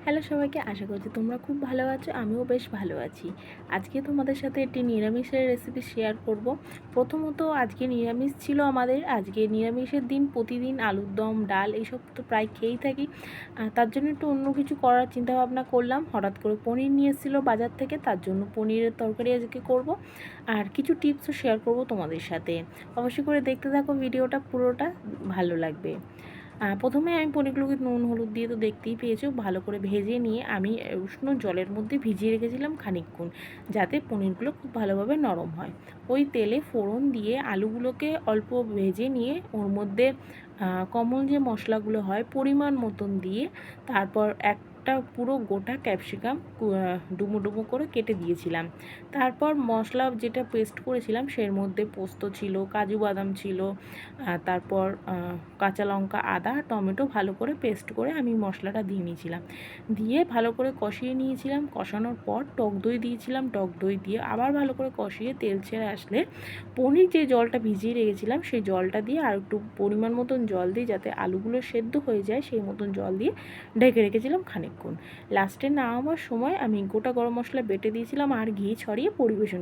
Hello সবাইকে, আশা করছি তোমরা খুব ভালো আছো। আমিও বেশ ভালো আছি। আজকে তোমাদের সাথে একটি নিরামিষের রেসিপি শেয়ার করব। প্রথমত আজকে নিরামিষ ছিল আমাদের। আজকে নিরামিষের দিন প্রতিদিন আলুর দম, ডাল এইসব তো প্রায় খেয়েই থাকি। তার জন্য একটু অন্য কিছু করার চিন্তাভাবনা করলাম। হঠাৎ করে পনির নিয়ে এসেছিলো বাজার থেকে, তার জন্য পনিরের তরকারি আজকে করব। আর কিছু টিপসও শেয়ার করব তোমাদের সাথে। অবশ্যই করে দেখতে থাকো ভিডিওটা, পুরোটা ভালো লাগবে। প্রথমে আমি পনিরগুলোকে নুন হলুদ দিয়ে তো দেখতেই পেয়েছো, ভালো করে ভেজে নিয়ে আমি উষ্ণ জলের মধ্যে ভিজিয়ে রেখেছিলাম খানিকক্ষণ, যাতে পনিরগুলো খুব ভালোভাবে নরম হয়। ওই তেলে ফোড়ন দিয়ে আলুগুলোকে অল্প ভেজে নিয়ে ওর মধ্যে কমন যে মশলাগুলো হয় পরিমাণ মতন দিয়ে তারপর একটা পুরো গোটা ক্যাপসিকাম ডুমো ডুমো করে কেটে দিয়েছিলাম। তারপর মশলা যেটা পেস্ট করেছিলাম সের মধ্যে পোস্ত ছিল, কাজু বাদাম ছিল, তারপর কাঁচা লঙ্কা, আদা, টমেটো ভালো করে পেস্ট করে আমি মশলাটা দিয়ে নিয়েছিলাম। দিয়ে ভালো করে কষিয়ে নিয়েছিলাম। কষানোর পর টক দই দিয়েছিলাম। টক দই দিয়ে আবার ভালো করে কষিয়ে তেল ছেড়ে আসলে পনির যে জলটা ভিজিয়ে রেখেছিলাম সেই জলটা দিয়ে আর একটু পরিমাণ মতন জল দিয়ে, যাতে আলুগুলো সেদ্ধ হয়ে যায় সেই মতন জল দিয়ে ঢেকে রেখেছিলাম খানিকক্ষণ। লাস্টে নামাবার সময় আমি গোটা গরম মশলা বেটে দিয়েছিলাম আর ঘি ছড়িয়ে পরিবেশন